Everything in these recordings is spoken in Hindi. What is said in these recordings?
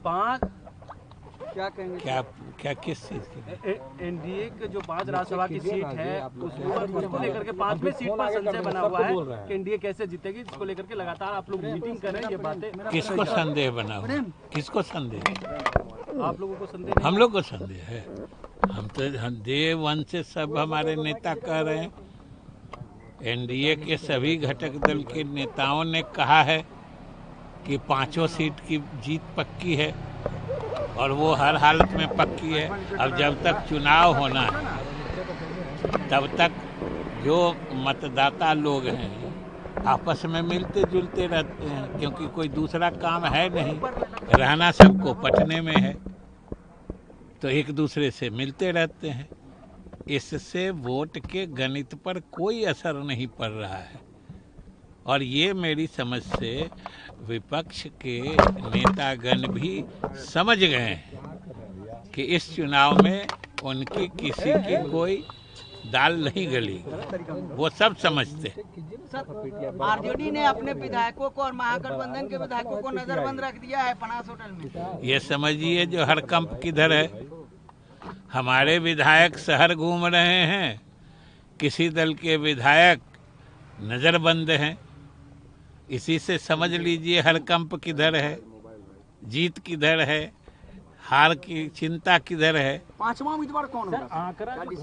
5 क्या कहेंगे? क्या किस चीज की? एनडीए के जो 5 राज्यसभा की सीट है उसको लेकर के 5वीं सीट पर संशय बना हुआ है कि एनडीए कैसे जीतेगी, इसको लेकर के लगातार आप लोग मीटिंग कर रहे हैं। ये बातें किसको संदेह बना हुआ? किसको संदेह? आप लोगों को संदेह नहीं? हम लोग को संदेह है। हम तो डे वन से सब हमारे नेता कह रहे हैं, एनडीए के सभी घटक दल के नेताओं ने कहा है कि 5 सीट की जीत पक्की है और वो हर हालत में पक्की है। अब जब तक चुनाव होना है तब तक जो मतदाता लोग हैं आपस में मिलते जुलते रहते हैं, क्योंकि कोई दूसरा काम है नहीं, रहना सबको पटने में है, तो एक दूसरे से मिलते रहते हैं। इससे वोट के गणित पर कोई असर नहीं पड़ रहा है। और ये मेरी समझ से विपक्ष के नेतागण भी समझ गए हैं कि इस चुनाव में उनकी किसी की कोई दाल नहीं गलेगी, वो सब समझते हैं। आरजेडी ने अपने विधायकों को और महागठबंधन के विधायकों को नजरबंद रख दिया है पनास होटल में। ये समझिए जो हड़कंप किधर है। हमारे विधायक शहर घूम रहे हैं, किसी दल के विधायक नजरबंद हैं। इसी से समझ लीजिए हड़कंप किधर है, जीत किधर है, हार की चिंता किधर है। 5वां उम्मीदवार कौन होगा?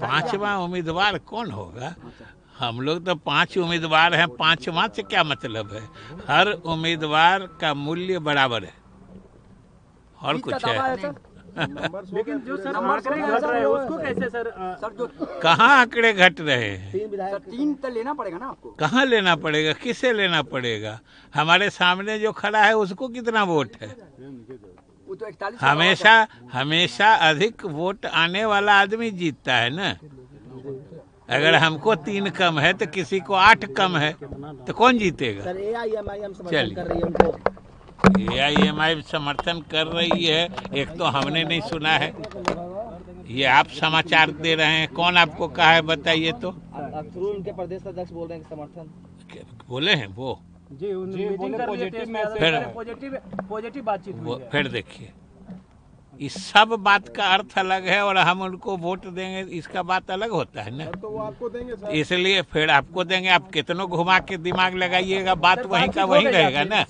5वां उम्मीदवार कौन होगा? हम लोग तो 5 उम्मीदवार हैं, 5वां से क्या मतलब है? हर उम्मीदवार का मूल्य बराबर है और कुछ है। लेकिन जो सर आंकड़े घट रहे हैं उसको कैसे सर जो कहाँ आंकड़े घट रहे हैं? 3 तो लेना पड़ेगा ना आपको। कहाँ लेना पड़ेगा? किसे लेना पड़ेगा? हमारे सामने जो खड़ा है उसको कितना वोट है? वो तो 41 हमेशा अधिक वोट आने वाला आदमी जीतता है ना। अगर हमको 3 कम है तो किसी को 8 कम है, तो कौन जीतेगा? चलिए, AIMI समर्थन कर रही है, एक तो हमने नहीं सुना है, ये आप समाचार दे रहे हैं। कौन आपको कहा है बताइए तो? उनके प्रदेश अध्यक्ष बोल रहे हैं समर्थन बोले हैं वो जी मीटिंग कर लिए थे, पॉजिटिव बातचीत हुई है। फिर देखिए, इस सब बात का अर्थ अलग है और हम उनको वोट देंगे इसका बात अलग होता है ना। तो वो आपको देंगे सर। इसलिए फिर आपको देंगे, आप कितनों घुमा के दिमाग लगाइएगा, बात वहीं का वहीं रहेगा ना।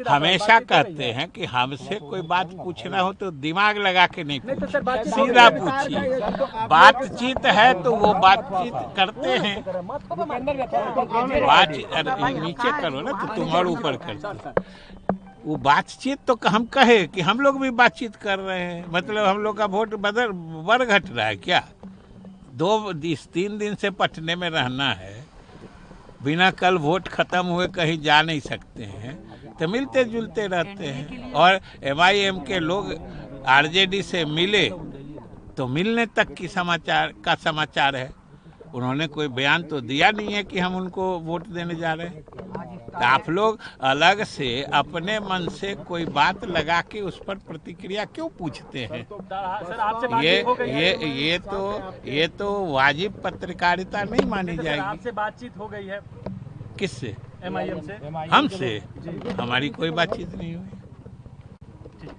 हमेशा कहते हैं कि हमसे कोई बात पूछना हो तो दिमाग लगा के नहीं पूछिए, सीधा पूछिए। बातचीत है तो वो बातचीत करते हैं। बातचीत नीचे करो ना तो तुम और ऊपर करते। वो बातचीत तो हम कहे कि हम लोग भी बातचीत कर रहे हैं, मतलब हम लोग का वोट बढ़ घट रहा है क्या? 2-3 दिन से पटने में रहना है, बिना कल वोट खत्म हुए कहीं जा नहीं सकते हैं, तो मिलते जुलते रहते हैं। और MIM के लोग RJD से मिले तो मिलने तक की समाचार है। उन्होंने कोई बयान तो दिया नहीं है कि हम उनको वोट देने जा रहे हैं। तो आप लोग अलग से अपने मन से कोई बात लगा के उस पर प्रतिक्रिया क्यों पूछते हैं? ये तो वाजिब पत्रकारिता नहीं मानी जाएगी। आपसे बातचीत हो गई है? किससे? MIM से। हमसे हमारी कोई बातचीत नहीं हुई।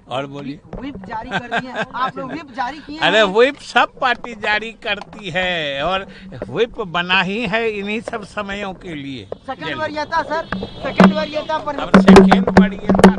और बोलिए। व्हिप जारी कर दिए आप लोग, व्हिप जारी किए? अरे व्हिप सब पार्टी जारी करती है और व्हिप बना ही है इन्हीं सब समयों के लिए। सेकंड वरीयता सर, सेकंड वरीयता पर अब सेकंड वरीयता